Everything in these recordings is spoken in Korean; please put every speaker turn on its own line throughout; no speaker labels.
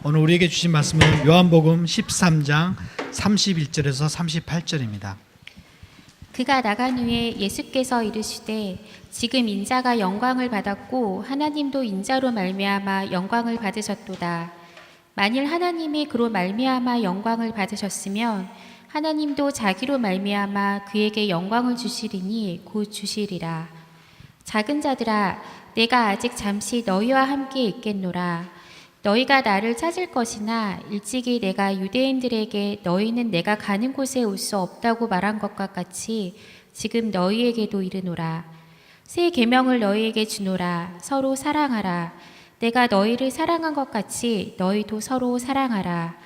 오늘 우리에게 주신 말씀은 요한복음 13장 31절에서 38절입니다.
그가 나간 후에 예수께서 이르시되 지금 인자가 영광을 받았고 하나님도 인자로 말미암아 영광을 받으셨도다. 만일 하나님이 그로 말미암아 영광을 받으셨으면 하나님도 자기로 말미암아 그에게 영광을 주시리니 곧 주시리라. 작은 자들아, 내가 아직 잠시 너희와 함께 있겠노라. 너희가 나를 찾을 것이나 일찍이 내가 유대인들에게 너희는 내가 가는 곳에 올 수 없다고 말한 것과 같이 지금 너희에게도 이르노라. 새 계명을 너희에게 주노라. 서로 사랑하라. 내가 너희를 사랑한 것 같이 너희도 서로 사랑하라.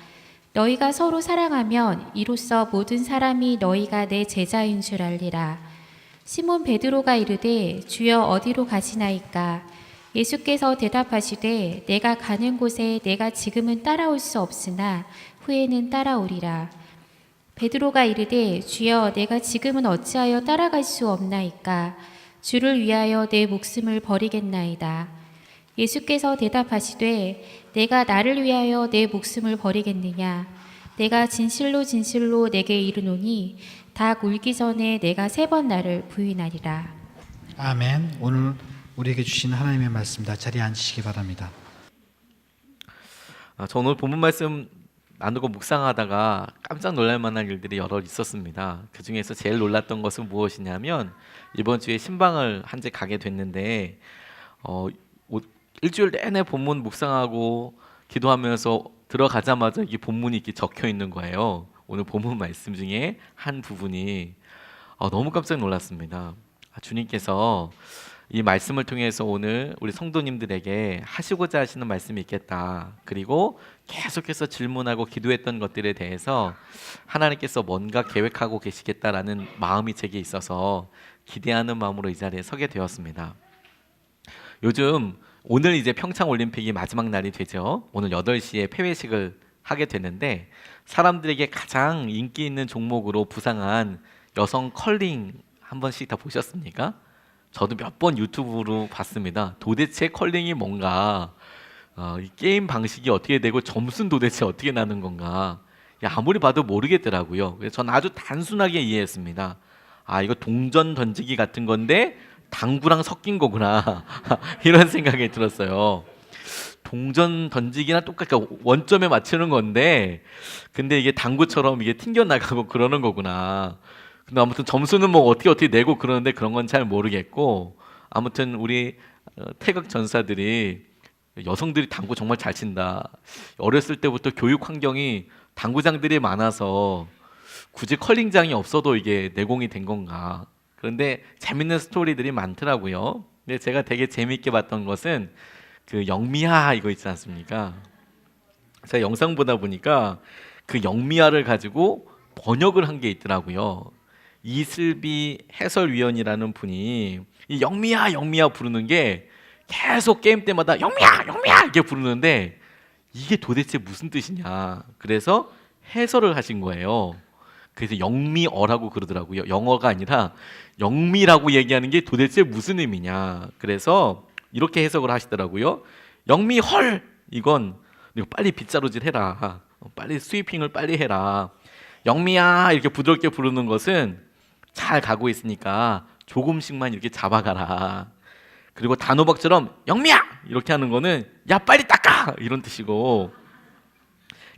너희가 서로 사랑하면 이로써 모든 사람이 너희가 내 제자인 줄 알리라. 시몬 베드로가 이르되 주여 어디로 가시나이까? 예수께서 대답하시되 내가 가는 곳에 내가 지금은 따라올 수 없으나 후에는 따라오리라. 베드로가 이르되 주여 내가 지금은 어찌하여 따라갈 수 없나이까? 주를 위하여 내 목숨을 버리겠나이다. 예수께서 대답하시되 내가 나를 위하여 내 목숨을 버리겠느냐? 내가 진실로 진실로 내게 이르노니 닭 울기 전에 내가 3번 나를 부인하리라.
아멘. 오늘 우리에게 주신 하나님의 말씀입니다. 자리에 앉으시기 바랍니다.
저 오늘 본문 말씀 나누고 묵상하다가 깜짝 놀랄 만한 일들이 여러 있었습니다. 그 중에서 제일 놀랐던 것은 무엇이냐면 이번 주에 신방을 한 재 가게 됐는데 일주일 내내 본문 묵상하고 기도하면서 들어가자마자 이 본문이 이렇게 적혀 있는 거예요. 오늘 본문 말씀 중에 한 부분이 너무 깜짝 놀랐습니다. 주님께서 이 말씀을 통해서 오늘 우리 성도님들에게 하시고자 하시는 말씀이 있겠다. 그리고 계속해서 질문하고 기도했던 것들에 대해서 하나님께서 뭔가 계획하고 계시겠다라는 마음이 제게 있어서 기대하는 마음으로 이 자리에 서게 되었습니다. 요즘 오늘 이제 평창 올림픽이 마지막 날이 되죠. 오늘 8시에 폐회식을 하게 되는데 사람들에게 가장 인기 있는 종목으로 부상한 여성 컬링 한 번씩 다 보셨습니까? 저도 몇 번 유튜브로 봤습니다. 도대체 컬링이 뭔가, 이 게임 방식이 어떻게 되고 점수는 도대체 어떻게 나는 건가, 아무리 봐도 모르겠더라고요. 그래서 저는 아주 단순하게 이해했습니다. 이거 동전 던지기 같은 건데 당구랑 섞인 거구나 이런 생각이 들었어요. 동전 던지기나 똑같이 원점에 맞추는 건데 근데 이게 당구처럼 이게 튕겨나가고 그러는 거구나. 근데 아무튼 점수는 뭐 어떻게 내고 그러는데 그런 건 잘 모르겠고, 아무튼 우리 태극 전사들이 여성들이 당구 정말 잘 친다. 어렸을 때부터 교육 환경이 당구장들이 많아서 굳이 컬링장이 없어도 이게 내공이 된 건가. 그런데 재밌는 스토리들이 많더라고요. 근데 제가 되게 재밌게 봤던 것은 그 영미하 이거 있지 않습니까? 제가 영상 보다 보니까 그 영미하를 가지고 번역을 한 게 있더라고요. 이슬비 해설위원이라는 분이 이 영미야 영미야 부르는 게 계속 게임 때마다 영미야 영미야 이렇게 부르는데 이게 도대체 무슨 뜻이냐. 그래서 해설을 하신 거예요. 그래서 영미어라고 그러더라고요. 영어가 아니라 영미라고 얘기하는 게 도대체 무슨 의미냐. 그래서 이렇게 해석을 하시더라고요. 영미헐, 이건 빨리 빗자루질 해라. 빨리 스위핑을 빨리 해라. 영미야 이렇게 부드럽게 부르는 것은 잘 가고 있으니까 조금씩만 이렇게 잡아가라. 그리고 단호박처럼 영미야 이렇게 하는 거는 야 빨리 닦아 이런 뜻이고,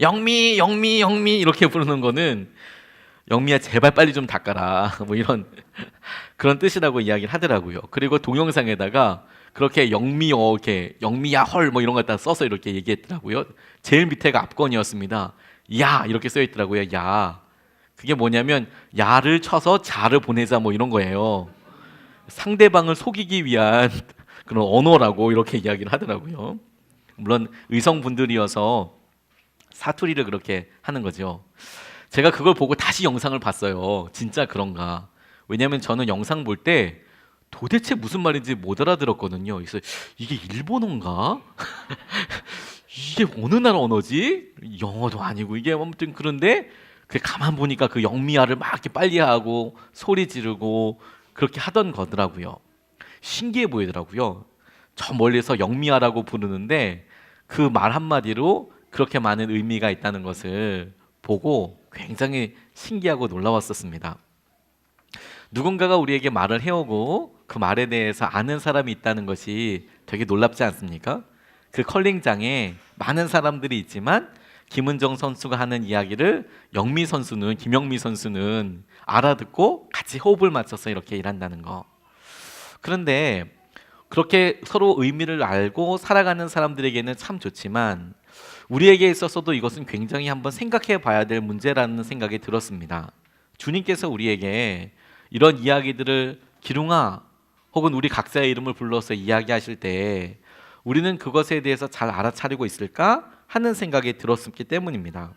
영미 영미 영미 이렇게 부르는 거는 영미야 제발 빨리 좀 닦아라 뭐 이런 그런 뜻이라고 이야기를 하더라고요. 그리고 동영상에다가 그렇게 영미어 이렇게 영미야 헐 뭐 이런 거 다 써서 이렇게 얘기했더라고요. 제일 밑에가 압권이었습니다. 야 이렇게 써 있더라고요. 야, 그게 뭐냐면 야를 쳐서 자를 보내자 뭐 이런 거예요. 상대방을 속이기 위한 그런 언어라고 이렇게 이야기를 하더라고요. 물론 의성분들이어서 사투리를 그렇게 하는 거죠. 제가 그걸 보고 다시 영상을 봤어요. 진짜 그런가. 왜냐하면 저는 영상 볼 때 도대체 무슨 말인지 못 알아들었거든요. 그래서 이게 일본어인가? 이게 어느 나라 언어지? 영어도 아니고 이게 아무튼 그런데 가만 보니까 그 영미야를 막 이렇게 빨리 하고 소리 지르고 그렇게 하던 거더라고요. 신기해 보이더라고요. 저 멀리서 영미야라고 부르는데 그 말 한마디로 그렇게 많은 의미가 있다는 것을 보고 굉장히 신기하고 놀라웠었습니다. 누군가가 우리에게 말을 해오고 그 말에 대해서 아는 사람이 있다는 것이 되게 놀랍지 않습니까? 그 컬링장에 많은 사람들이 있지만 김은정 선수가 하는 이야기를 김영미 선수는 알아듣고 같이 호흡을 맞춰서 이렇게 일한다는 거. 그런데 그렇게 서로 의미를 알고 살아가는 사람들에게는 참 좋지만 우리에게 있어서도 이것은 굉장히 한번 생각해 봐야 될 문제라는 생각이 들었습니다. 주님께서 우리에게 이런 이야기들을 기룽아 혹은 우리 각자의 이름을 불러서 이야기하실 때 우리는 그것에 대해서 잘 알아차리고 있을까 하는 생각이 들었기 때문입니다.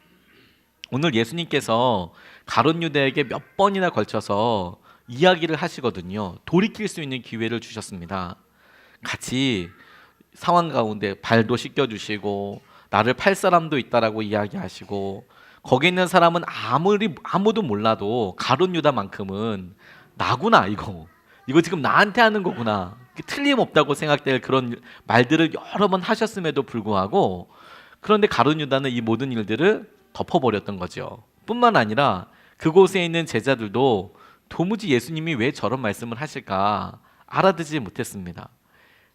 오늘 예수님께서 가룟 유다에게 몇 번이나 걸쳐서 이야기를 하시거든요. 돌이킬 수 있는 기회를 주셨습니다. 같이 상황 가운데 발도 씻겨주시고 나를 팔 사람도 있다라고 이야기하시고 거기 있는 사람은 아무도 몰라도 가룟 유다만큼은 나구나 이거 지금 나한테 하는 거구나 틀림없다고 생각될 그런 말들을 여러 번 하셨음에도 불구하고 그런데 가룟 유다는 이 모든 일들을 덮어버렸던 거죠. 뿐만 아니라 그곳에 있는 제자들도 도무지 예수님이 왜 저런 말씀을 하실까 알아듣지 못했습니다.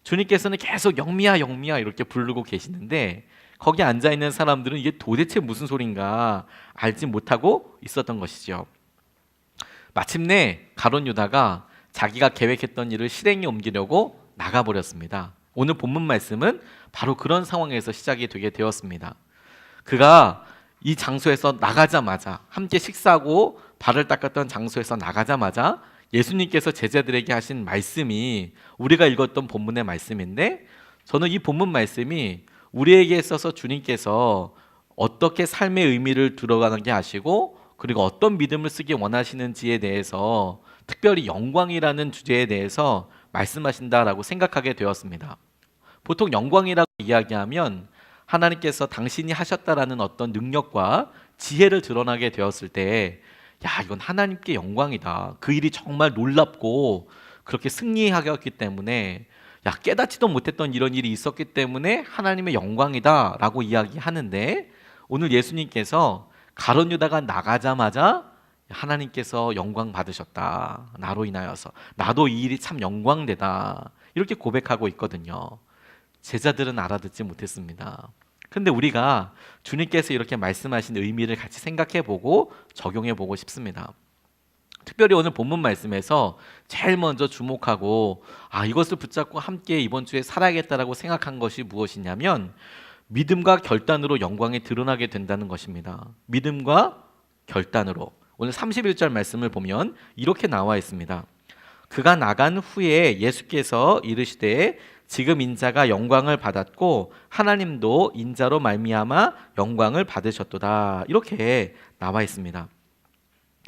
주님께서는 계속 영미야 영미야 이렇게 부르고 계시는데 거기 앉아있는 사람들은 이게 도대체 무슨 소린가 알지 못하고 있었던 것이죠. 마침내 가룟 유다가 자기가 계획했던 일을 실행에 옮기려고 나가버렸습니다. 오늘 본문 말씀은 바로 그런 상황에서 시작이 되게 되었습니다. 그가 이 장소에서 나가자마자 함께 식사하고 발을 닦았던 장소에서 나가자마자 예수님께서 제자들에게 하신 말씀이 우리가 읽었던 본문의 말씀인데 저는 이 본문 말씀이 우리에게 있어서 주님께서 어떻게 삶의 의미를 들어가게 하시고 그리고 어떤 믿음을 쓰기 원하시는지에 대해서 특별히 영광이라는 주제에 대해서 말씀하신다라고 생각하게 되었습니다. 보통 영광이라고 이야기하면 하나님께서 당신이 하셨다라는 어떤 능력과 지혜를 드러나게 되었을 때 야, 이건 하나님께 영광이다. 그 일이 정말 놀랍고 그렇게 승리하였기 때문에 야, 깨닫지도 못했던 이런 일이 있었기 때문에 하나님의 영광이다라고 이야기하는데 오늘 예수님께서 가룟 유다가 나가자마자 하나님께서 영광 받으셨다. 나로 인하여서 나도 이 일이 참 영광되다. 이렇게 고백하고 있거든요. 제자들은 알아듣지 못했습니다. 근데 우리가 주님께서 이렇게 말씀하신 의미를 같이 생각해보고 적용해보고 싶습니다. 특별히 오늘 본문 말씀에서 제일 먼저 주목하고 이것을 붙잡고 함께 이번 주에 살아야겠다라고 생각한 것이 무엇이냐면 믿음과 결단으로 영광이 드러나게 된다는 것입니다. 믿음과 결단으로 오늘 31절 말씀을 보면 이렇게 나와 있습니다. 그가 나간 후에 예수께서 이르시되 지금 인자가 영광을 받았고 하나님도 인자로 말미암아 영광을 받으셨도다. 이렇게 나와 있습니다.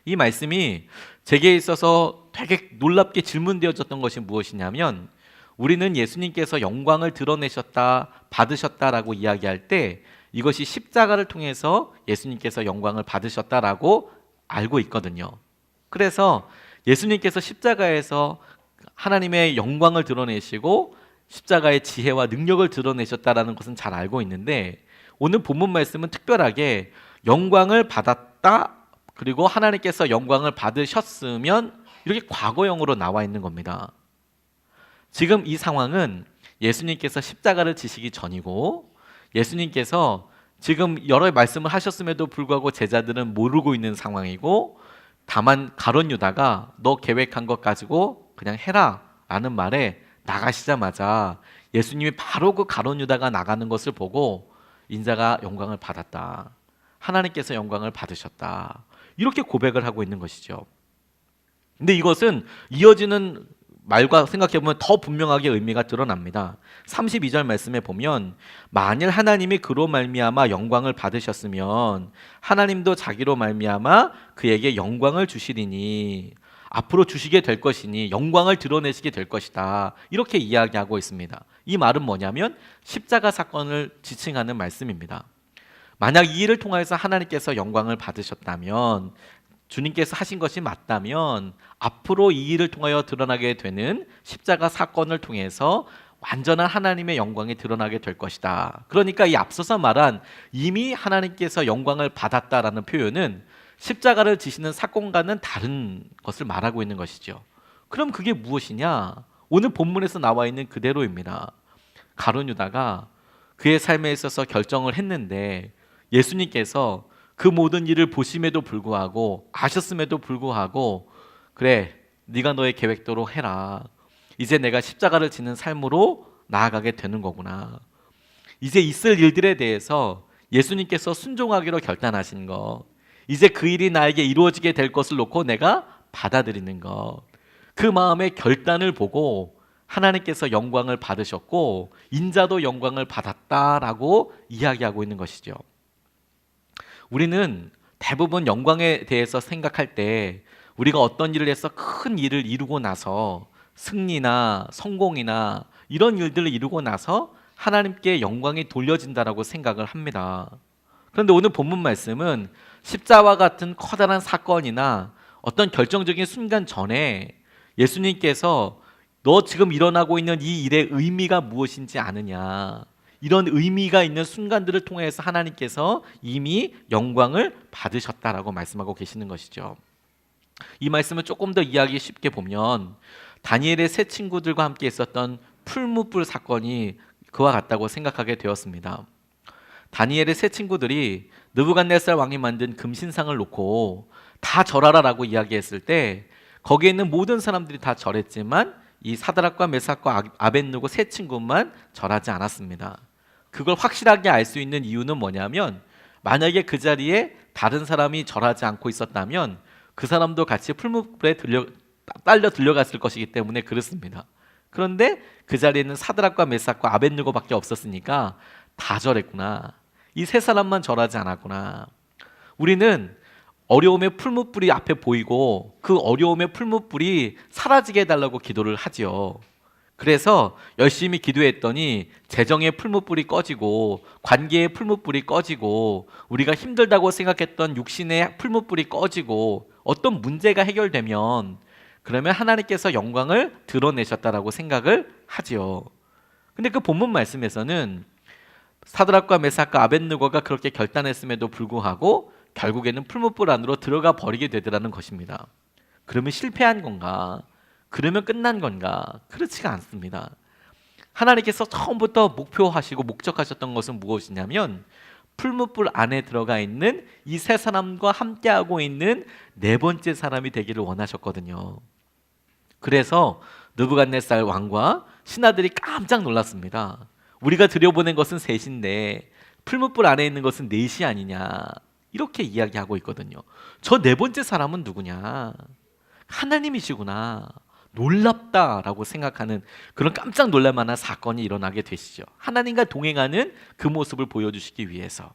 이 말씀이 제게 있어서 되게 놀랍게 질문되어졌던 것이 무엇이냐면 우리는 예수님께서 영광을 드러내셨다, 받으셨다라고 이야기할 때 이것이 십자가를 통해서 예수님께서 영광을 받으셨다라고 알고 있거든요. 그래서 예수님께서 십자가에서 하나님의 영광을 드러내시고 십자가의 지혜와 능력을 드러내셨다라는 것은 잘 알고 있는데 오늘 본문 말씀은 특별하게 영광을 받았다 그리고 하나님께서 영광을 받으셨으면 이렇게 과거형으로 나와 있는 겁니다. 지금 이 상황은 예수님께서 십자가를 지시기 전이고 예수님께서 지금 여러 말씀을 하셨음에도 불구하고 제자들은 모르고 있는 상황이고 다만 가룟 유다가 너 계획한 것 가지고 그냥 해라 라는 말에 나가시자마자 예수님이 바로 그 가룟 유다가 나가는 것을 보고 인자가 영광을 받았다. 하나님께서 영광을 받으셨다. 이렇게 고백을 하고 있는 것이죠. 근데 이것은 이어지는 말과 생각해보면 더 분명하게 의미가 드러납니다. 32절 말씀에 보면 만일 하나님이 그로 말미암아 영광을 받으셨으면 하나님도 자기로 말미암아 그에게 영광을 주시리니 앞으로 주시게 될 것이니 영광을 드러내시게 될 것이다. 이렇게 이야기하고 있습니다. 이 말은 뭐냐면 십자가 사건을 지칭하는 말씀입니다. 만약 이 일을 통해서 하나님께서 영광을 받으셨다면 주님께서 하신 것이 맞다면 앞으로 이 일을 통하여 드러나게 되는 십자가 사건을 통해서 완전한 하나님의 영광이 드러나게 될 것이다. 그러니까 이 앞서서 말한 이미 하나님께서 영광을 받았다라는 표현은 십자가를 지시는 사건과는 다른 것을 말하고 있는 것이죠. 그럼 그게 무엇이냐? 오늘 본문에서 나와 있는 그대로입니다. 가룟 유다가 그의 삶에 있어서 결정을 했는데 예수님께서 그 모든 일을 보심에도 불구하고 아셨음에도 불구하고 그래 네가 너의 계획대로 해라. 이제 내가 십자가를 지는 삶으로 나아가게 되는 거구나. 이제 있을 일들에 대해서 예수님께서 순종하기로 결단하신 것, 이제 그 일이 나에게 이루어지게 될 것을 놓고 내가 받아들이는 것, 그 마음의 결단을 보고 하나님께서 영광을 받으셨고 인자도 영광을 받았다라고 이야기하고 있는 것이죠. 우리는 대부분 영광에 대해서 생각할 때 우리가 어떤 일을 해서 큰 일을 이루고 나서 승리나 성공이나 이런 일들을 이루고 나서 하나님께 영광이 돌려진다라고 생각을 합니다. 그런데 오늘 본문 말씀은 십자와 같은 커다란 사건이나 어떤 결정적인 순간 전에 예수님께서 너 지금 일어나고 있는 이 일의 의미가 무엇인지 아느냐, 이런 의미가 있는 순간들을 통해서 하나님께서 이미 영광을 받으셨다라고 말씀하고 계시는 것이죠. 이 말씀을 조금 더 이해하기 쉽게 보면 다니엘의 세 친구들과 함께 있었던 풀무불 사건이 그와 같다고 생각하게 되었습니다. 다니엘의 세 친구들이 느부갓네살 왕이 만든 금신상을 놓고 다 절하라라고 이야기했을 때 거기에 있는 모든 사람들이 다 절했지만 이 사드락과 메삭과 아벳느고 세 친구만 절하지 않았습니다. 그걸 확실하게 알 수 있는 이유는 뭐냐면 만약에 그 자리에 다른 사람이 절하지 않고 있었다면 그 사람도 같이 풀무불에 딸려 들려갔을 것이기 때문에 그렇습니다. 그런데 그 자리에 있는 사드락과 메삭과 아벳느고밖에 없었으니까 다 절했구나. 이 세 사람만 절하지 않았구나. 우리는 어려움의 풀무불이 앞에 보이고 그 어려움의 풀무불이 사라지게 해달라고 기도를 하지요. 그래서 열심히 기도했더니 재정의 풀무불이 꺼지고 관계의 풀무불이 꺼지고 우리가 힘들다고 생각했던 육신의 풀무불이 꺼지고 어떤 문제가 해결되면 그러면 하나님께서 영광을 드러내셨다라고 생각을 하지요. 근데 그 본문 말씀에서는 사드락과 메삭과 아벳느고가 그렇게 결단했음에도 불구하고 결국에는 풀무불 안으로 들어가 버리게 되더라는 것입니다. 그러면 실패한 건가? 그러면 끝난 건가? 그렇지가 않습니다. 하나님께서 처음부터 목표하시고 목적하셨던 것은 무엇이냐면 풀무불 안에 들어가 있는 이 세 사람과 함께하고 있는 네 번째 사람이 되기를 원하셨거든요. 그래서 느부갓네살 왕과 신하들이 깜짝 놀랐습니다. 우리가 들여보낸 것은 셋인데 풀무불 안에 있는 것은 넷이 아니냐, 이렇게 이야기하고 있거든요. 저 네 번째 사람은 누구냐? 하나님이시구나. 놀랍다라고 생각하는 그런 깜짝 놀랄 만한 사건이 일어나게 되시죠. 하나님과 동행하는 그 모습을 보여주시기 위해서.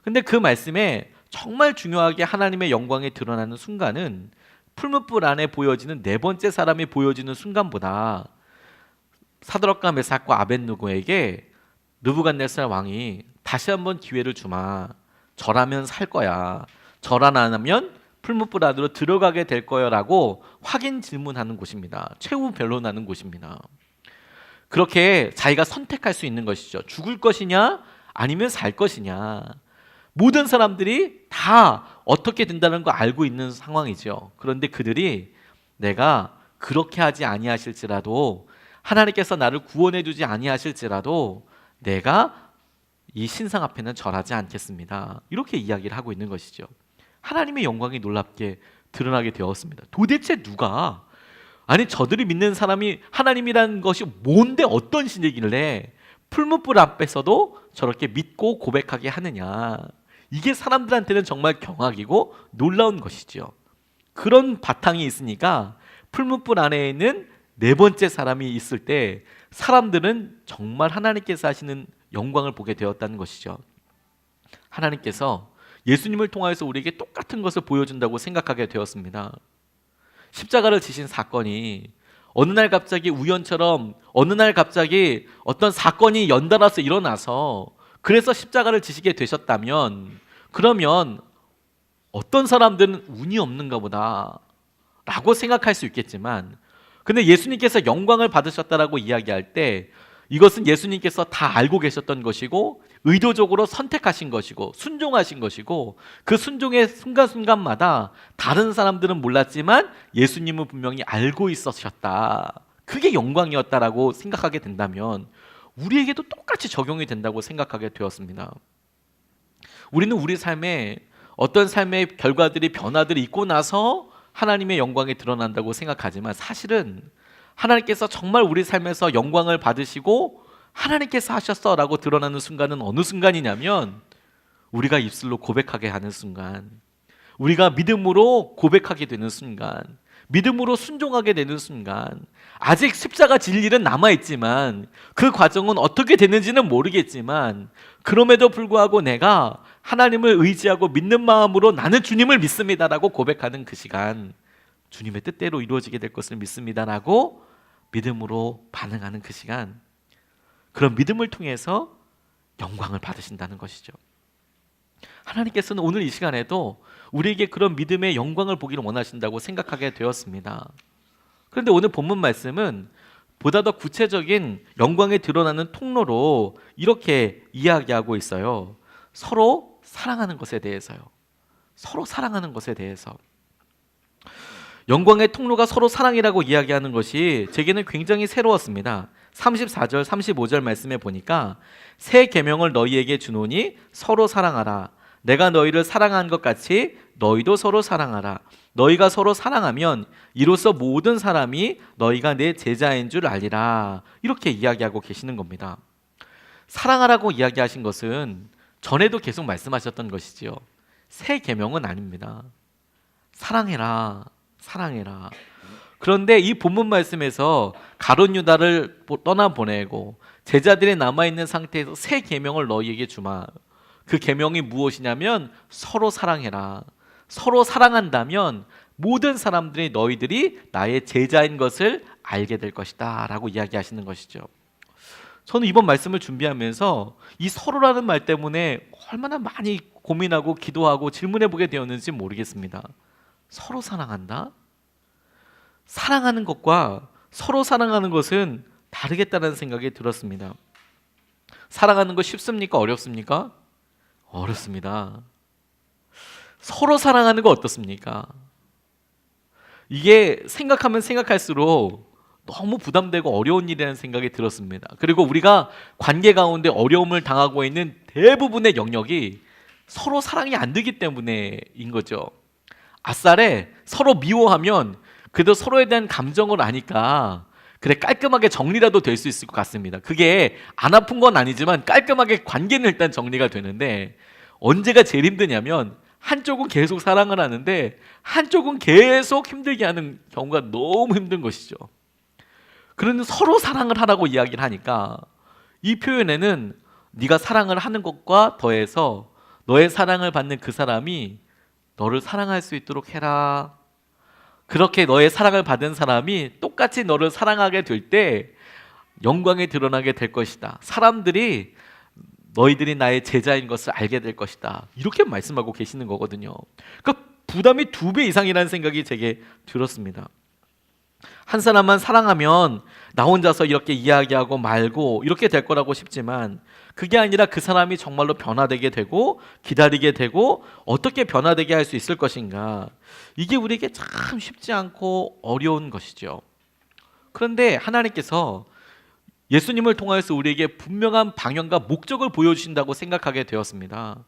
근데 그 말씀에 정말 중요하게 하나님의 영광이 드러나는 순간은 풀무불 안에 보여지는 네 번째 사람이 보여지는 순간보다 사드락과 메삭과 아벳느고에게 느부갓네살 왕이 다시 한번 기회를 주마. 절하면 살 거야. 절 안 하면 풀무불 안으로 들어가게 될 거야라고 확인 질문하는 곳입니다. 최후 변론하는 곳입니다. 그렇게 자기가 선택할 수 있는 것이죠. 죽을 것이냐 아니면 살 것이냐. 모든 사람들이 다 어떻게 된다는 거 알고 있는 상황이죠. 그런데 그들이 내가 그렇게 하지 아니하실지라도 하나님께서 나를 구원해 주지 아니하실지라도 내가 이 신상 앞에는 절하지 않겠습니다. 이렇게 이야기를 하고 있는 것이죠. 하나님의 영광이 놀랍게 드러나게 되었습니다. 도대체 누가, 아니 저들이 믿는 사람이 하나님이라는 것이 뭔데 어떤 신이길래 풀무불 앞에서도 저렇게 믿고 고백하게 하느냐. 이게 사람들한테는 정말 경악이고 놀라운 것이죠. 그런 바탕이 있으니까 풀무불 안에 있는 네 번째 사람이 있을 때 사람들은 정말 하나님께서 하시는 영광을 보게 되었다는 것이죠. 하나님께서 예수님을 통하여서 우리에게 똑같은 것을 보여준다고 생각하게 되었습니다. 십자가를 지신 사건이 어느 날 갑자기 우연처럼 어느 날 갑자기 어떤 사건이 연달아서 일어나서 그래서 십자가를 지시게 되셨다면 그러면 어떤 사람들은 운이 없는가 보다 라고 생각할 수 있겠지만 근데 예수님께서 영광을 받으셨다라고 이야기할 때 이것은 예수님께서 다 알고 계셨던 것이고 의도적으로 선택하신 것이고 순종하신 것이고 그 순종의 순간순간마다 다른 사람들은 몰랐지만 예수님은 분명히 알고 있으셨다. 그게 영광이었다라고 생각하게 된다면 우리에게도 똑같이 적용이 된다고 생각하게 되었습니다. 우리는 우리 삶에 어떤 삶의 결과들이 변화들이 있고 나서 하나님의 영광이 드러난다고 생각하지만 사실은 하나님께서 정말 우리 삶에서 영광을 받으시고 하나님께서 하셨어라고 드러나는 순간은 어느 순간이냐면 우리가 입술로 고백하게 하는 순간, 우리가 믿음으로 고백하게 되는 순간, 믿음으로 순종하게 되는 순간, 아직 십자가 질 일은 남아있지만 그 과정은 어떻게 되는지는 모르겠지만 그럼에도 불구하고 내가 하나님을 의지하고 믿는 마음으로 나는 주님을 믿습니다라고 고백하는 그 시간, 주님의 뜻대로 이루어지게 될 것을 믿습니다라고 믿음으로 반응하는 그 시간, 그런 믿음을 통해서 영광을 받으신다는 것이죠. 하나님께서는 오늘 이 시간에도 우리에게 그런 믿음의 영광을 보기를 원하신다고 생각하게 되었습니다. 그런데 오늘 본문 말씀은 보다 더 구체적인 영광이 드러나는 통로로 이렇게 이야기하고 있어요. 서로 사랑하는 것에 대해서요. 서로 사랑하는 것에 대해서. 영광의 통로가 서로 사랑이라고 이야기하는 것이 제게는 굉장히 새로웠습니다. 34절, 35절 말씀에 보니까 새 계명을 너희에게 주노니 서로 사랑하라. 내가 너희를 사랑한 것 같이 너희도 서로 사랑하라. 너희가 서로 사랑하면 이로써 모든 사람이 너희가 내 제자인 줄 알리라. 이렇게 이야기하고 계시는 겁니다. 사랑하라고 이야기하신 것은 전에도 계속 말씀하셨던 것이지요. 새 계명은 아닙니다. 사랑해라. 사랑해라. 그런데 이 본문 말씀에서 가룟 유다를 떠나보내고 제자들이 남아있는 상태에서 새 계명을 너희에게 주마. 그 계명이 무엇이냐면 서로 사랑해라. 서로 사랑한다면 모든 사람들이 너희들이 나의 제자인 것을 알게 될 것이다 라고 이야기하시는 것이죠. 저는 이번 말씀을 준비하면서 이 서로라는 말 때문에 얼마나 많이 고민하고 기도하고 질문해 보게 되었는지 모르겠습니다. 서로 사랑한다? 사랑하는 것과 서로 사랑하는 것은 다르겠다는 생각이 들었습니다. 사랑하는 거 쉽습니까? 어렵습니까? 어렵습니다. 서로 사랑하는 거 어떻습니까? 이게 생각하면 생각할수록 너무 부담되고 어려운 일이라는 생각이 들었습니다. 그리고 우리가 관계 가운데 어려움을 당하고 있는 대부분의 영역이 서로 사랑이 안 되기 때문에인 거죠. 아싸래 서로 미워하면 그래도 서로에 대한 감정을 아니까 그래 깔끔하게 정리라도 될 수 있을 것 같습니다. 그게 안 아픈 건 아니지만 깔끔하게 관계는 일단 정리가 되는데 언제가 제일 힘드냐면 한쪽은 계속 사랑을 하는데 한쪽은 계속 힘들게 하는 경우가 너무 힘든 것이죠. 그런데 서로 사랑을 하라고 이야기를 하니까 이 표현에는 네가 사랑을 하는 것과 더해서 너의 사랑을 받는 그 사람이 너를 사랑할 수 있도록 해라. 그렇게 너의 사랑을 받은 사람이 똑같이 너를 사랑하게 될 때 영광이 드러나게 될 것이다. 사람들이 너희들이 나의 제자인 것을 알게 될 것이다. 이렇게 말씀하고 계시는 거거든요. 그러니까 부담이 2배 이상이라는 생각이 제게 들었습니다. 한 사람만 사랑하면 나 혼자서 이렇게 이야기하고 말고 이렇게 될 거라고 싶지만 그게 아니라 그 사람이 정말로 변화되게 되고 기다리게 되고 어떻게 변화되게 할 수 있을 것인가, 이게 우리에게 참 쉽지 않고 어려운 것이죠. 그런데 하나님께서 예수님을 통하여서 우리에게 분명한 방향과 목적을 보여주신다고 생각하게 되었습니다.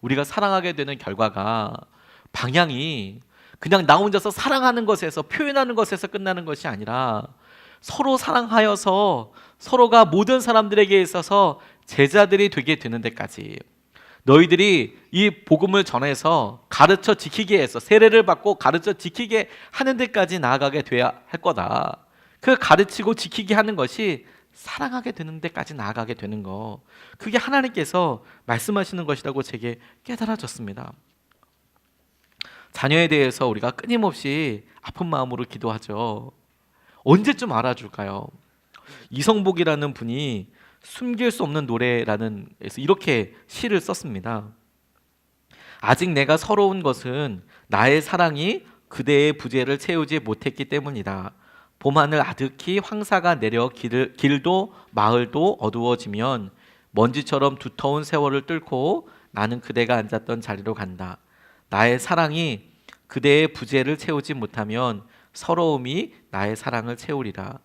우리가 사랑하게 되는 결과가 방향이 그냥 나 혼자서 사랑하는 것에서 표현하는 것에서 끝나는 것이 아니라 서로 사랑하여서 서로가 모든 사람들에게 있어서 제자들이 되게 되는 데까지, 너희들이 이 복음을 전해서 가르쳐 지키게 해서 세례를 받고 가르쳐 지키게 하는 데까지 나아가게 돼야 할 거다. 그 가르치고 지키게 하는 것이 사랑하게 되는 데까지 나아가게 되는 거, 그게 하나님께서 말씀하시는 것이라고 제게 깨달아졌습니다. 자녀에 대해서 우리가 끊임없이 아픈 마음으로 기도하죠. 언제쯤 알아줄까요? 이성복이라는 분이 숨길 수 없는 노래라는 에서 이렇게 시를 썼습니다. 아직 내가 서러운 것은 나의 사랑이 그대의 부재를 채우지 못했기 때문이다. 봄하늘 아득히 황사가 내려 길도 마을도 어두워지면 먼지처럼 두터운 세월을 뚫고 나는 그대가 앉았던 자리로 간다. 나의 사랑이 그대의 부재를 채우지 못하면 서러움이 나의 사랑을 채우리라.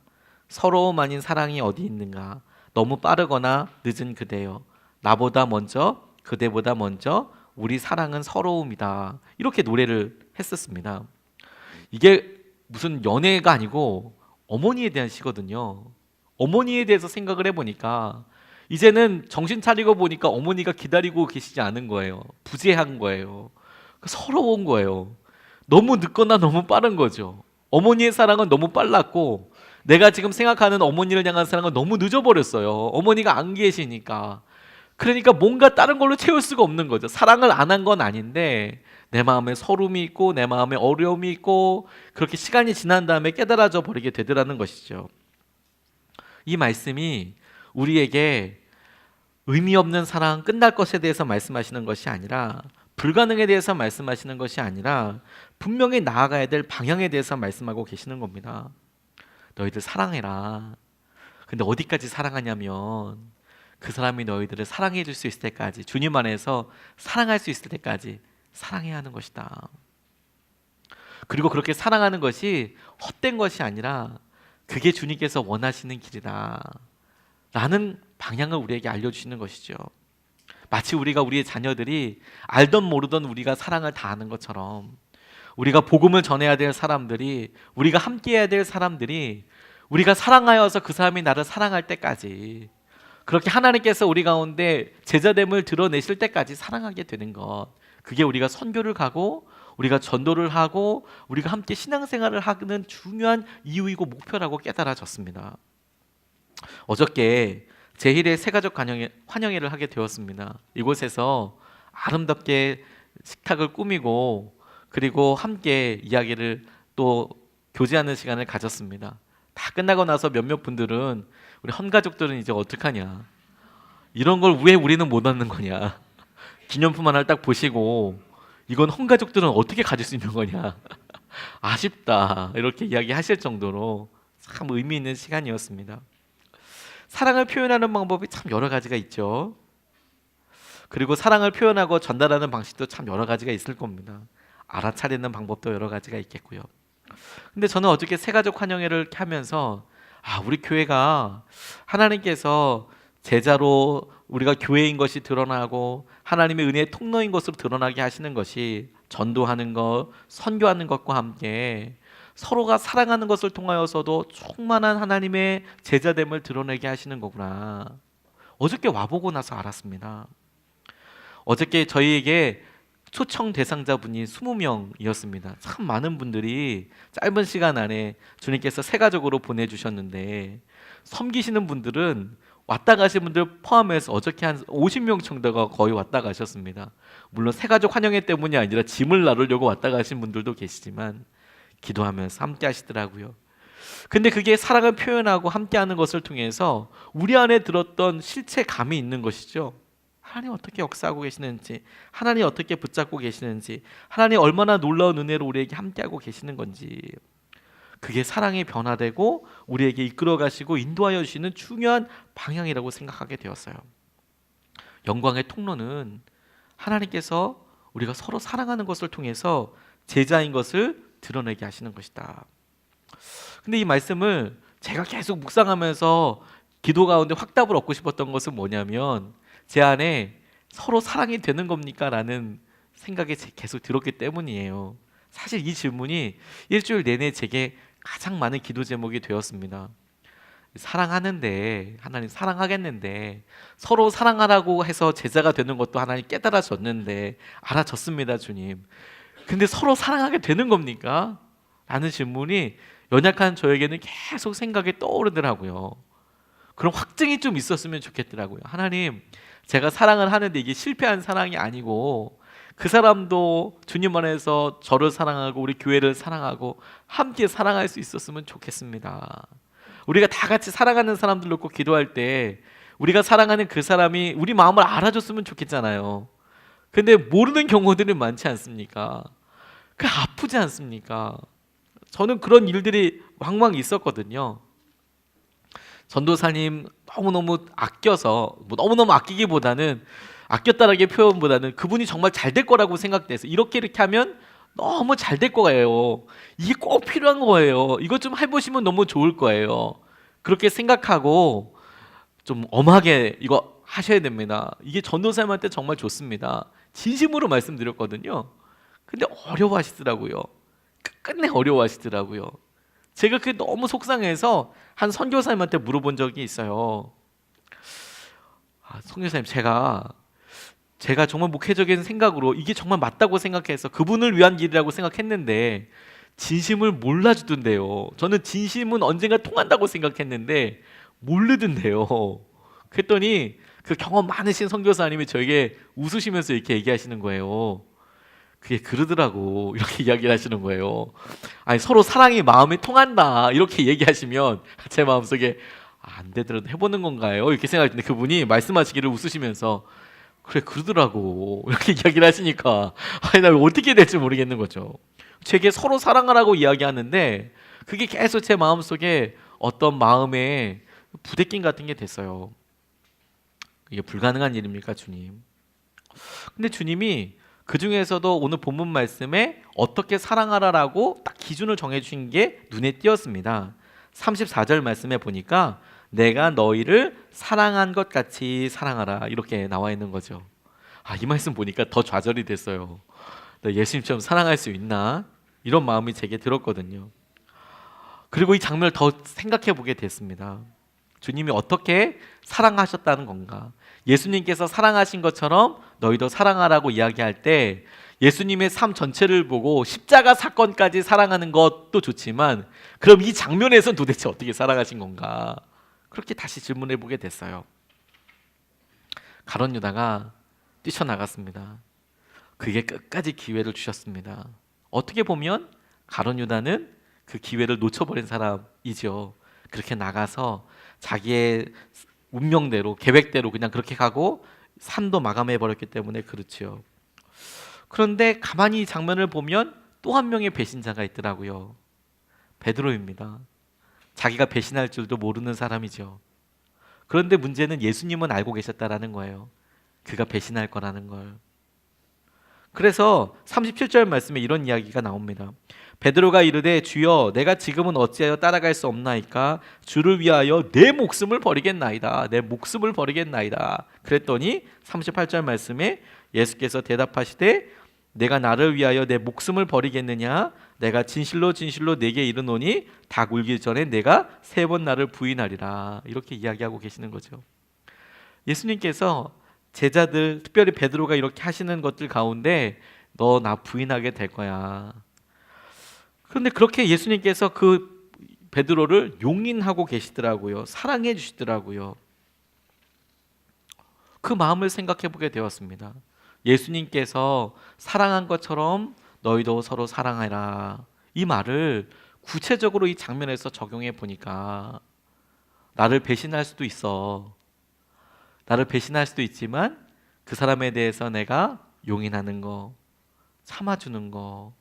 서러움 아닌 사랑이 어디 있는가? 너무 빠르거나 늦은 그대여. 나보다 먼저, 그대보다 먼저 우리 사랑은 서러움이다. 이렇게 노래를 했었습니다. 이게 무슨 연애가 아니고 어머니에 대한 시거든요. 어머니에 대해서 생각을 해보니까 이제는 정신 차리고 보니까 어머니가 기다리고 계시지 않은 거예요. 부재한 거예요. 서러운 거예요. 너무 늦거나 너무 빠른 거죠. 어머니의 사랑은 너무 빨랐고 내가 지금 생각하는 어머니를 향한 사랑은 너무 늦어버렸어요. 어머니가 안 계시니까. 그러니까 뭔가 다른 걸로 채울 수가 없는 거죠. 사랑을 안 한 건 아닌데 내 마음에 서름이 있고 내 마음에 어려움이 있고 그렇게 시간이 지난 다음에 깨달아져 버리게 되더라는 것이죠. 이 말씀이 우리에게 의미 없는 사랑 끝날 것에 대해서 말씀하시는 것이 아니라 불가능에 대해서 말씀하시는 것이 아니라 분명히 나아가야 될 방향에 대해서 말씀하고 계시는 겁니다. 너희들 사랑해라. 근데 어디까지 사랑하냐면 그 사람이 너희들을 사랑해 줄 수 있을 때까지, 주님 안에서 사랑할 수 있을 때까지 사랑해야 하는 것이다. 그리고 그렇게 사랑하는 것이 헛된 것이 아니라 그게 주님께서 원하시는 길이다 라는 방향을 우리에게 알려주시는 것이죠. 마치 우리가 우리의 자녀들이 알던 모르던 우리가 사랑을 다하는 것처럼, 우리가 복음을 전해야 될 사람들이, 우리가 함께해야 될 사람들이 우리가 사랑하여서 그 사람이 나를 사랑할 때까지, 그렇게 하나님께서 우리 가운데 제자됨을 드러내실 때까지 사랑하게 되는 것, 그게 우리가 선교를 가고 우리가 전도를 하고 우리가 함께 신앙생활을 하는 중요한 이유이고 목표라고 깨달아졌습니다. 어저께 제1회 새가족 환영회를 하게 되었습니다. 이곳에서 아름답게 식탁을 꾸미고 그리고 함께 이야기를 또 교제하는 시간을 가졌습니다. 다 끝나고 나서 몇몇 분들은 우리 헌가족들은 이제 어떡하냐, 이런 걸 왜 우리는 못 얻는 거냐, 기념품 하나를 딱 보시고 이건 헌가족들은 어떻게 가질 수 있는 거냐, 아쉽다, 이렇게 이야기하실 정도로 참 의미 있는 시간이었습니다. 사랑을 표현하는 방법이 참 여러 가지가 있죠. 그리고 사랑을 표현하고 전달하는 방식도 참 여러 가지가 있을 겁니다. 알아차리는 방법도 여러 가지가 있겠고요. 근데 저는 어저께 새가족 환영회를 이렇게 하면서 우리 교회가 하나님께서 제자로 우리가 교회인 것이 드러나고 하나님의 은혜의 통로인 것으로 드러나게 하시는 것이 전도하는 것, 선교하는 것과 함께 서로가 사랑하는 것을 통하여서도 충만한 하나님의 제자됨을 드러내게 하시는 거구나. 어저께 와보고 나서 알았습니다. 어저께 저희에게 초청 대상자분이 20명이었습니다. 참 많은 분들이 짧은 시간 안에 주님께서 새가족으로 보내주셨는데, 섬기시는 분들은 왔다 가신 분들 포함해서 어저께 한 50명 정도가 거의 왔다 가셨습니다. 물론 새가족 환영회 때문이 아니라 짐을 나르려고 왔다 가신 분들도 계시지만 기도하면서 함께 하시더라고요. 근데 그게 사랑을 표현하고 함께하는 것을 통해서 우리 안에 들었던 실체감이 있는 것이죠. 하나님 어떻게 역사하고 계시는지, 하나님 어떻게 붙잡고 계시는지, 하나님 얼마나 놀라운 은혜로 우리에게 함께하고 계시는 건지, 그게 사랑이 변화되고 우리에게 이끌어 가시고 인도하여 주시는 중요한 방향이라고 생각하게 되었어요. 영광의 통로는 하나님께서 우리가 서로 사랑하는 것을 통해서 제자인 것을 드러내게 하시는 것이다. 근데 이 말씀을 제가 계속 묵상하면서 기도 가운데 확답을 얻고 싶었던 것은 뭐냐면, 제 안에 서로 사랑이 되는 겁니까? 라는 생각이 계속 들었기 때문이에요. 사실 이 질문이 일주일 내내 제게 가장 많은 기도 제목이 되었습니다. 사랑하는데, 하나님 사랑하겠는데, 서로 사랑하라고 해서 제자가 되는 것도 하나님 깨달아졌는데, 알아졌습니다, 주님. 근데 서로 사랑하게 되는 겁니까? 라는 질문이 연약한 저에게는 계속 생각이 떠오르더라고요. 그런 확증이 좀 있었으면 좋겠더라고요. 하나님, 제가 사랑을 하는데 이게 실패한 사랑이 아니고 그 사람도 주님 안에서 저를 사랑하고 우리 교회를 사랑하고 함께 사랑할 수 있었으면 좋겠습니다. 우리가 다 같이 사랑하는 사람들 놓고 기도할 때 우리가 사랑하는 그 사람이 우리 마음을 알아줬으면 좋겠잖아요. 근데 모르는 경우들이 많지 않습니까? 그 아프지 않습니까? 저는 그런 일들이 황망이 있었거든요. 전도사님 너무너무 아껴서, 너무너무 아끼기보다는, 아꼈다라는 표현보다는 그분이 정말 잘 될 거라고 생각돼서 이렇게 하면 너무 잘 될 거예요. 이게 꼭 필요한 거예요. 이것 좀 해보시면 너무 좋을 거예요. 그렇게 생각하고 좀 엄하게 이거 하셔야 됩니다. 이게 전도사님한테 정말 좋습니다. 진심으로 말씀드렸거든요. 근데 어려워하시더라고요. 끝내 어려워하시더라고요. 제가 그게 너무 속상해서 한 선교사님한테 물어본 적이 있어요. 선교사님, 제가 정말 목회적인 생각으로 이게 정말 맞다고 생각해서 그분을 위한 길이라고 생각했는데 진심을 몰라주던데요. 저는 진심은 언젠가 통한다고 생각했는데 모르던데요. 그랬더니 그 경험 많으신 선교사님이 저에게 웃으시면서 이렇게 얘기하시는 거예요. 그게 그러더라고, 이렇게 이야기를 하시는 거예요. 아니, 서로 사랑이 마음이 통한다 이렇게 얘기하시면 제 마음속에 안 되더라도 해보는 건가요? 이렇게 생각했는데 그분이 말씀하시기를 웃으시면서 그래, 그러더라고 이렇게 이야기를 하시니까 아니, 나 어떻게 될지 모르겠는 거죠. 제게 서로 사랑하라고 이야기하는데 그게 계속 제 마음속에 어떤 마음의 부대낌 같은 게 됐어요. 이게 불가능한 일입니까, 주님? 근데 주님이 그 중에서도 오늘 본문 말씀에 어떻게 사랑하라라고 딱 기준을 정해주신 게 눈에 띄었습니다. 34절 말씀에 보니까 내가 너희를 사랑한 것 같이 사랑하라 이렇게 나와 있는 거죠. 이 말씀 보니까 더 좌절이 됐어요. 나 예수님처럼 사랑할 수 있나? 이런 마음이 제게 들었거든요. 그리고 이 장면을 더 생각해 보게 됐습니다. 주님이 어떻게 사랑하셨다는 건가? 예수님께서 사랑하신 것처럼 너희도 사랑하라고 이야기할 때 예수님의 삶 전체를 보고 십자가 사건까지 사랑하는 것도 좋지만 그럼 이 장면에선 도대체 어떻게 사랑하신 건가? 그렇게 다시 질문해 보게 됐어요. 가룟 유다가 뛰쳐나갔습니다. 그게 끝까지 기회를 주셨습니다. 어떻게 보면 가룟 유다는 그 기회를 놓쳐버린 사람이죠. 그렇게 나가서 자기의 운명대로 계획대로 그냥 그렇게 가고 산도 마감해 버렸기 때문에 그렇지요. 그런데 가만히 이 장면을 보면 또 한 명의 배신자가 있더라고요. 베드로입니다. 자기가 배신할 줄도 모르는 사람이죠. 그런데 문제는 예수님은 알고 계셨다라는 거예요. 그가 배신할 거라는 걸. 그래서 37절 말씀에 이런 이야기가 나옵니다. 베드로가 이르되 주여 내가 지금은 어찌하여 따라갈 수 없나이까 주를 위하여 내 목숨을 버리겠나이다. 내 목숨을 버리겠나이다. 그랬더니 38절 말씀에 예수께서 대답하시되 내가 나를 위하여 내 목숨을 버리겠느냐 내가 진실로 진실로 내게 이르노니 닭 울기 전에 내가 3번 나를 부인하리라. 이렇게 이야기하고 계시는 거죠. 예수님께서 제자들 특별히 베드로가 이렇게 하시는 것들 가운데 너 나 부인하게 될 거야. 그런데 그렇게 예수님께서 그 베드로를 용인하고 계시더라고요. 사랑해 주시더라고요. 그 마음을 생각해 보게 되었습니다. 예수님께서 사랑한 것처럼 너희도 서로 사랑해라. 이 말을 구체적으로 이 장면에서 적용해 보니까 나를 배신할 수도 있어. 나를 배신할 수도 있지만 그 사람에 대해서 내가 용인하는 거, 참아주는 거,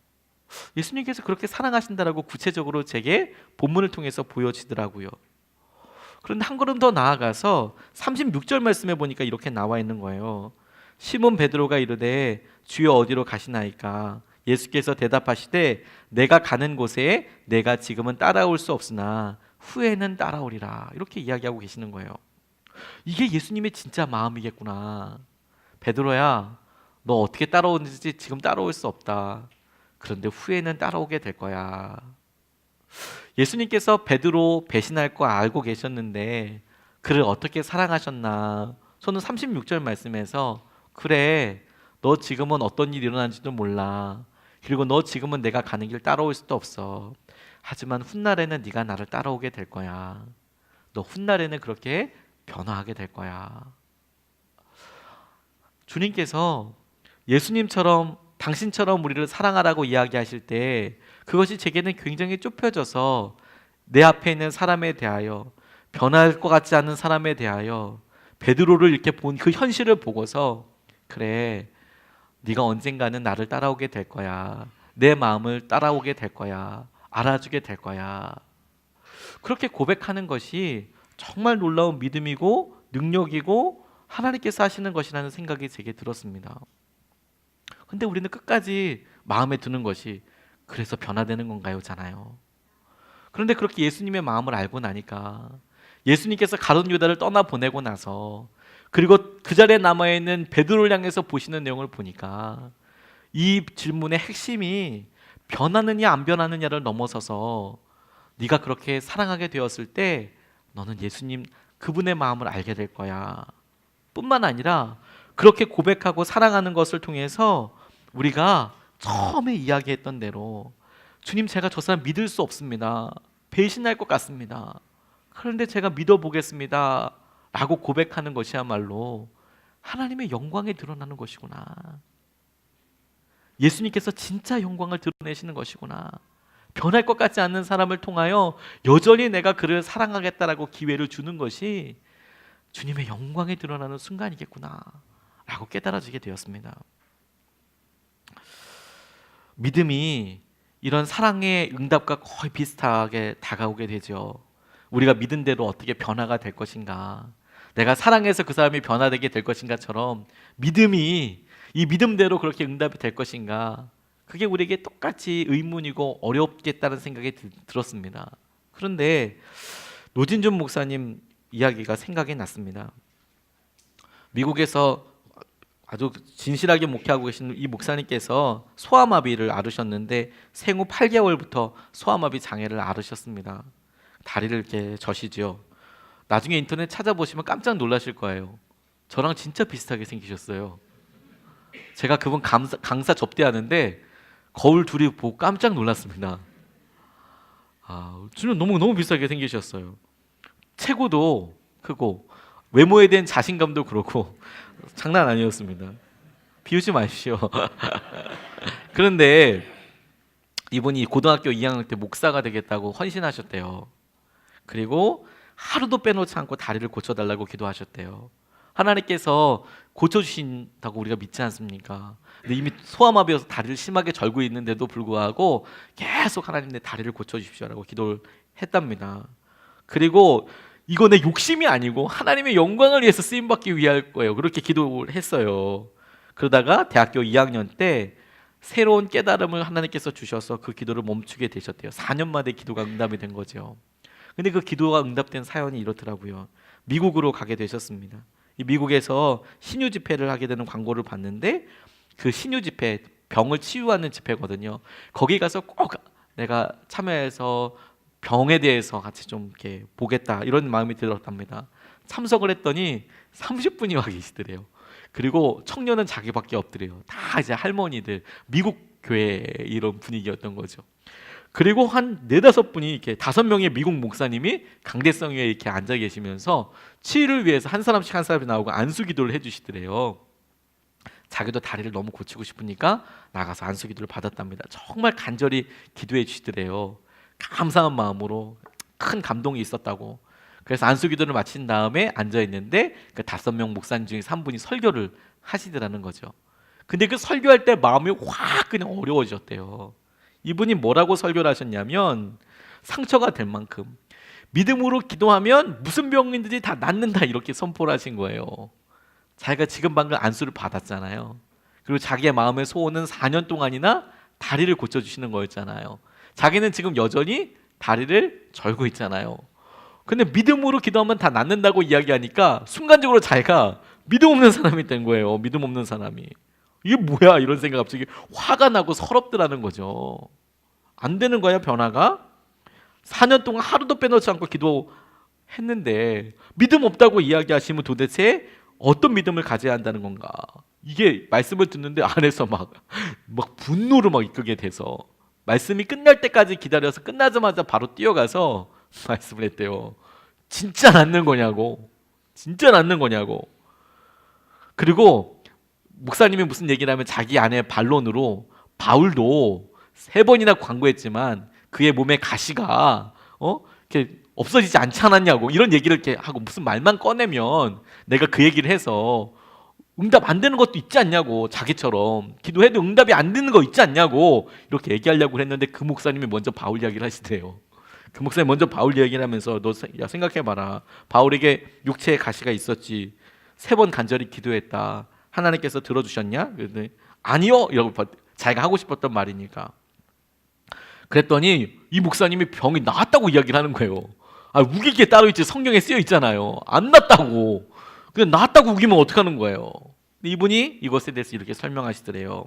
예수님께서 그렇게 사랑하신다라고 구체적으로 제게 본문을 통해서 보여지더라고요. 그런데 한 걸음 더 나아가서 36절 말씀에 보니까 이렇게 나와 있는 거예요. 시몬 베드로가 이르되 주여 어디로 가시나이까? 예수께서 대답하시되 내가 가는 곳에 내가 지금은 따라올 수 없으나 후에는 따라오리라. 이렇게 이야기하고 계시는 거예요. 이게 예수님의 진짜 마음이겠구나. 베드로야, 너 어떻게 따라오는지 지금 따라올 수 없다. 그런데 후에는 따라오게 될 거야. 예수님께서 베드로 배신할 거 알고 계셨는데 그를 어떻게 사랑하셨나? 저는 36절 말씀에서 그래, 너 지금은 어떤 일이 일어난지도 몰라. 그리고 너 지금은 내가 가는 길 따라올 수도 없어. 하지만 훗날에는 네가 나를 따라오게 될 거야. 너 훗날에는 그렇게 변화하게 될 거야. 주님께서 예수님처럼 당신처럼 우리를 사랑하라고 이야기하실 때 그것이 제게는 굉장히 좁혀져서 내 앞에 있는 사람에 대하여 변할 것 같지 않은 사람에 대하여 베드로를 이렇게 본 그 현실을 보고서 그래, 네가 언젠가는 나를 따라오게 될 거야. 내 마음을 따라오게 될 거야. 알아주게 될 거야. 그렇게 고백하는 것이 정말 놀라운 믿음이고 능력이고 하나님께서 하시는 것이라는 생각이 제게 들었습니다. 근데 우리는 끝까지 마음에 드는 것이 그래서 변화되는 건가요? 잖아요. 그런데 그렇게 예수님의 마음을 알고 나니까 예수님께서 가룟 유다를 떠나보내고 나서 그리고 그 자리에 남아있는 베드로를 향해서 보시는 내용을 보니까 이 질문의 핵심이 변하느냐 안 변하느냐를 넘어서서 네가 그렇게 사랑하게 되었을 때 너는 예수님 그분의 마음을 알게 될 거야. 뿐만 아니라 그렇게 고백하고 사랑하는 것을 통해서 우리가 처음에 이야기했던 대로 주님 제가 저 사람 믿을 수 없습니다. 배신할 것 같습니다. 그런데 제가 믿어보겠습니다 라고 고백하는 것이야말로 하나님의 영광이 드러나는 것이구나. 예수님께서 진짜 영광을 드러내시는 것이구나. 변할 것 같지 않는 사람을 통하여 여전히 내가 그를 사랑하겠다라고 기회를 주는 것이 주님의 영광이 드러나는 순간이겠구나 라고 깨달아지게 되었습니다. 믿음이 이런 사랑의 응답과 거의 비슷하게 다가오게 되죠. 우리가 믿은 대로 어떻게 변화가 될 것인가, 내가 사랑해서 그 사람이 변화되게 될 것인가처럼 믿음이 이 믿음대로 그렇게 응답이 될 것인가, 그게 우리에게 똑같이 의문이고 어렵겠다는 생각이 들었습니다. 그런데 노진준 목사님 이야기가 생각이 났습니다. 미국에서 아주 진실하게 목회하고 계신 이 목사님께서 소아마비를 앓으셨는데 생후 8개월부터 소아마비 장애를 앓으셨습니다. 다리를 이렇게 저시죠. 나중에 인터넷 찾아보시면 깜짝 놀라실 거예요. 저랑 진짜 비슷하게 생기셨어요. 제가 그분 강사 접대하는데 거울 둘이 보고 깜짝 놀랐습니다. 주는 너무 비슷하게 생기셨어요. 체구도 크고 외모에 대한 자신감도 그렇고 장난 아니었습니다. 비웃지 마십시오. 그런데 이분이 고등학교 2학년 때 목사가 되겠다고 헌신하셨대요. 그리고 하루도 빼놓지 않고 다리를 고쳐달라고 기도하셨대요. 하나님께서 고쳐주신다고 우리가 믿지 않습니까? 근데 이미 소아마비여서 다리를 심하게 절고 있는데도 불구하고 계속 하나님 내 다리를 고쳐주십시오라고 기도를 했답니다. 그리고 이거 내 욕심이 아니고 하나님의 영광을 위해서 쓰임받기 위할 거예요. 그렇게 기도를 했어요. 그러다가 대학교 2학년 때 새로운 깨달음을 하나님께서 주셔서 그 기도를 멈추게 되셨대요. 4년 만에 기도가 응답이 된 거죠. 근데 그 기도가 응답된 사연이 이렇더라고요. 미국으로 가게 되셨습니다. 이 미국에서 신유 집회를 하게 되는 광고를 봤는데 그 신유 집회, 병을 치유하는 집회거든요. 거기 가서 꼭 내가 참여해서 병에 대해서 같이 좀 이렇게 보겠다 이런 마음이 들었답니다. 참석을 했더니 30분이 와 계시더래요. 그리고 청년은 자기밖에 없더래요. 다 이제 할머니들, 미국 교회 이런 분위기였던 거죠. 그리고 한 4-5분이 이렇게 5명의 미국 목사님이 강대성 위에 이렇게 앉아 계시면서 치유를 위해서 한 사람씩 나오고 안수 기도를 해주시더래요. 자기도 다리를 너무 고치고 싶으니까 나가서 안수 기도를 받았답니다. 정말 간절히 기도해 주시더래요. 감사한 마음으로 큰 감동이 있었다고. 그래서 안수 기도를 마친 다음에 앉아 있는데 그 5명 목사님 중에 3분이 설교를 하시더라는 거죠. 근데 그 설교할 때 마음이 확 그냥 어려워졌대요. 이분이 뭐라고 설교를 하셨냐면 상처가 될 만큼 믿음으로 기도하면 무슨 병인지 다 낫는다 이렇게 선포를 하신 거예요. 자기가 지금 방금 안수를 받았잖아요. 그리고 자기의 마음의 소원은 4년 동안이나 다리를 고쳐주시는 거였잖아요. 자기는 지금 여전히 다리를 절고 있잖아요. 근데 믿음으로 기도하면 다 낫는다고 이야기하니까 순간적으로 자기가 믿음 없는 사람이 된 거예요. 믿음 없는 사람이. 이게 뭐야 이런 생각 갑자기 화가 나고 서럽더라는 거죠. 안 되는 거야 변화가. 4년 동안 하루도 빼놓지 않고 기도했는데 믿음 없다고 이야기하시면 도대체 어떤 믿음을 가져야 한다는 건가. 이게 말씀을 듣는데 안에서 막 분노로 막 이끌게 돼서 말씀이 끝날 때까지 기다려서 끝나자마자 바로 뛰어가서 말씀을 했대요. 진짜 낫는 거냐고. 진짜 낫는 거냐고. 그리고 목사님이 무슨 얘기를 하면 자기 아내 반론으로 바울도 3번이나 광고했지만 그의 몸에 가시가 이렇게 없어지지 않지 않았냐고 이런 얘기를 이렇게 하고 무슨 말만 꺼내면 내가 그 얘기를 해서 응답 안 되는 것도 있지 않냐고 자기처럼 기도해도 응답이 안 되는 거 있지 않냐고 이렇게 얘기하려고 했는데 그 목사님이 먼저 바울 이야기를 하시대요. 그 목사님 먼저 바울 얘기를 하면서 야 생각해봐라. 바울에게 육체의 가시가 있었지. 3번 간절히 기도했다. 하나님께서 들어주셨냐? 그랬더니 아니요. 이러고 자기가 하고 싶었던 말이니까. 그랬더니 이 목사님이 병이 나았다고 이야기를 하는 거예요. 우길 게 따로 있지. 성경에 쓰여 있잖아요. 안 낫다고. 그냥 나았다고 우기면 어떡하는 거예요. 이분이 이것에 대해서 이렇게 설명하시더래요.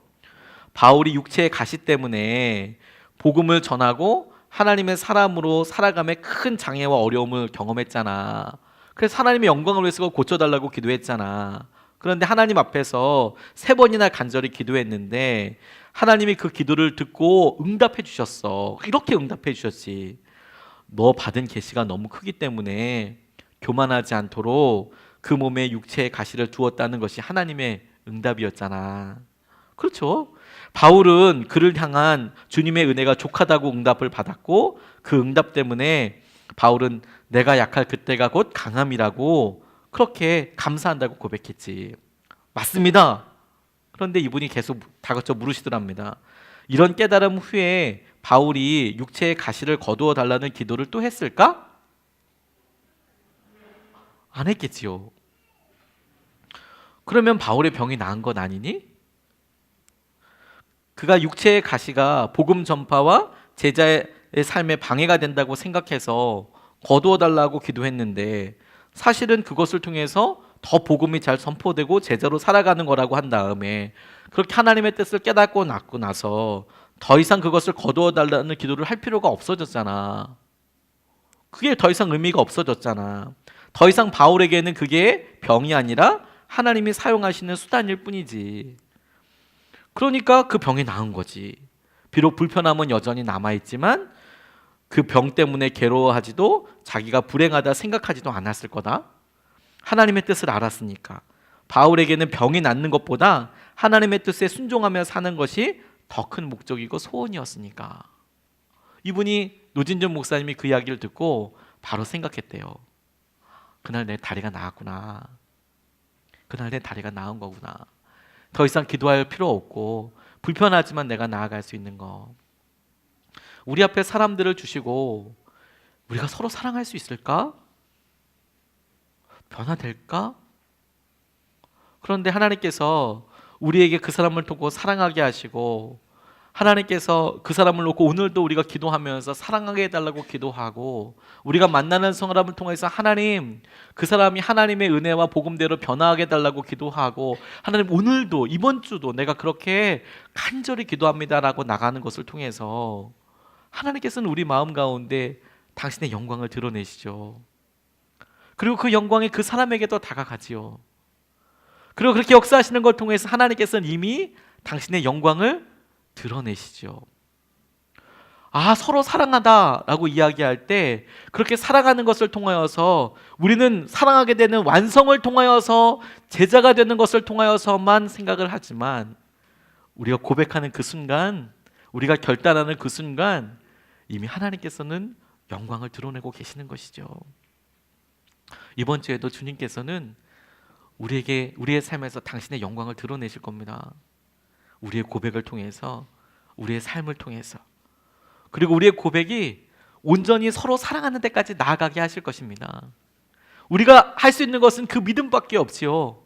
바울이 육체의 가시 때문에 복음을 전하고 하나님의 사람으로 살아감에 큰 장애와 어려움을 경험했잖아. 그래서 하나님의 영광을 위해서 고쳐달라고 기도했잖아. 그런데 하나님 앞에서 3번이나 간절히 기도했는데 하나님이 그 기도를 듣고 응답해 주셨어. 이렇게 응답해 주셨지. 너 받은 계시가 너무 크기 때문에 교만하지 않도록 그 몸에 육체의 가시를 두었다는 것이 하나님의 응답이었잖아. 그렇죠? 바울은 그를 향한 주님의 은혜가 족하다고 응답을 받았고 그 응답 때문에 바울은 내가 약할 그때가 곧 강함이라고 그렇게 감사한다고 고백했지. 맞습니다. 그런데 이분이 계속 다그쳐 물으시더랍니다. 이런 깨달음 후에 바울이 육체의 가시를 거두어 달라는 기도를 또 했을까? 안 했겠지요. 그러면 바울의 병이 나은 것 아니니? 그가 육체의 가시가 복음 전파와 제자의 삶에 방해가 된다고 생각해서 거두어 달라고 기도했는데 사실은 그것을 통해서 더 복음이 잘 선포되고 제자로 살아가는 거라고 한 다음에 그렇게 하나님의 뜻을 깨닫고 나서 더 이상 그것을 거두어 달라는 기도를 할 필요가 없어졌잖아. 그게 더 이상 의미가 없어졌잖아. 더 이상 바울에게는 그게 병이 아니라 하나님이 사용하시는 수단일 뿐이지. 그러니까 그 병이 나은 거지. 비록 불편함은 여전히 남아있지만 그 병 때문에 괴로워하지도 자기가 불행하다 생각하지도 않았을 거다. 하나님의 뜻을 알았으니까. 바울에게는 병이 낫는 것보다 하나님의 뜻에 순종하며 사는 것이 더 큰 목적이고 소원이었으니까. 이분이 노진전 목사님이 그 이야기를 듣고 바로 생각했대요. 그날 내 다리가 나았구나. 그날 내 다리가 나은 거구나. 더 이상 기도할 필요 없고 불편하지만 내가 나아갈 수 있는 거. 우리 앞에 사람들을 주시고 우리가 서로 사랑할 수 있을까? 변화될까? 그런데 하나님께서 우리에게 그 사람을 두고 사랑하게 하시고 하나님께서 그 사람을 놓고 오늘도 우리가 기도하면서 사랑하게 해달라고 기도하고 우리가 만나는 사람을 통해서 하나님 그 사람이 하나님의 은혜와 복음대로 변화하게 해달라고 기도하고 하나님 오늘도 이번 주도 내가 그렇게 간절히 기도합니다라고 나가는 것을 통해서 하나님께서는 우리 마음 가운데 당신의 영광을 드러내시죠. 그리고 그 영광이 그 사람에게도 다가가지요. 그리고 그렇게 역사하시는 걸 통해서 하나님께서는 이미 당신의 영광을 드러내시죠. 서로 사랑하다라고 이야기할 때 그렇게 사랑하는 것을 통하여서 우리는 사랑하게 되는 완성을 통하여서 제자가 되는 것을 통하여서만 생각을 하지만 우리가 고백하는 그 순간, 우리가 결단하는 그 순간 이미 하나님께서는 영광을 드러내고 계시는 것이죠. 이번 주에도 주님께서는 우리에게 우리의 삶에서 당신의 영광을 드러내실 겁니다. 우리의 고백을 통해서, 우리의 삶을 통해서, 그리고 우리의 고백이 온전히 서로 사랑하는 데까지 나아가게 하실 것입니다. 우리가 할 수 있는 것은 그 믿음밖에 없지요.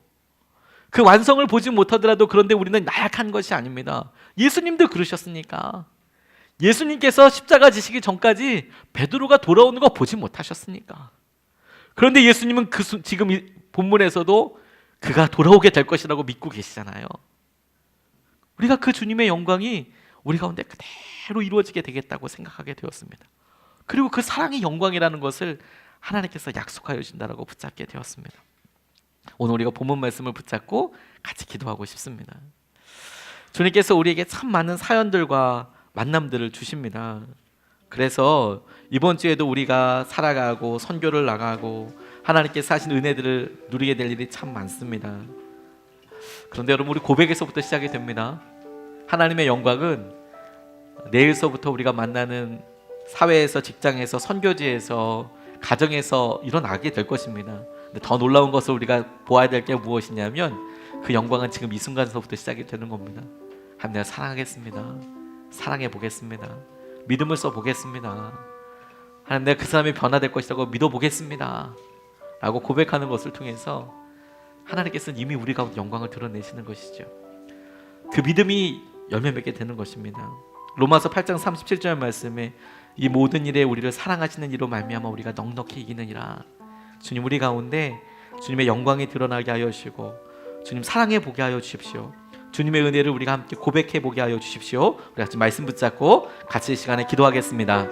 그 완성을 보지 못하더라도 그런데 우리는 나약한 것이 아닙니다. 예수님도 그러셨으니까. 예수님께서 십자가 지시기 전까지 베드로가 돌아오는 거 보지 못하셨으니까. 그런데 예수님은 지금 이 본문에서도 그가 돌아오게 될 것이라고 믿고 계시잖아요. 우리가 그 주님의 영광이 우리 가운데 그대로 이루어지게 되겠다고 생각하게 되었습니다. 그리고 그 사랑의 영광이라는 것을 하나님께서 약속하여 주신다라고 붙잡게 되었습니다. 오늘 우리가 본문 말씀을 붙잡고 같이 기도하고 싶습니다. 주님께서 우리에게 참 많은 사연들과 만남들을 주십니다. 그래서 이번 주에도 우리가 살아가고 선교를 나가고 하나님께서 하신 은혜들을 누리게 될 일이 참 많습니다. 그런데 여러분 우리 고백에서부터 시작이 됩니다. 하나님의 영광은 내일서부터 우리가 만나는 사회에서, 직장에서, 선교지에서, 가정에서 일어나게 될 것입니다. 근데 더 놀라운 것을 우리가 보아야 될 게 무엇이냐면 그 영광은 지금 이 순간서부터 시작이 되는 겁니다. 하나님 내가 사랑하겠습니다. 사랑해 보겠습니다. 믿음을 써 보겠습니다. 하나님, 내가 그 사람이 변화될 것이라고 믿어보겠습니다 라고 고백하는 것을 통해서 하나님께서는 이미 우리 가운데 영광을 드러내시는 것이죠. 그 믿음이 열매 맺게 되는 것입니다. 로마서 8장 37절 말씀에 이 모든 일에 우리를 사랑하시는 이로 말미암아 우리가 넉넉히 이기느니라. 주님, 우리 가운데 주님의 영광이 드러나게 하여 주시고 주님 사랑해 보게 하여 주십시오. 주님의 은혜를 우리가 함께 고백해 보게 하여 주십시오. 우리 같이 말씀 붙잡고 같이 이 시간에 기도하겠습니다.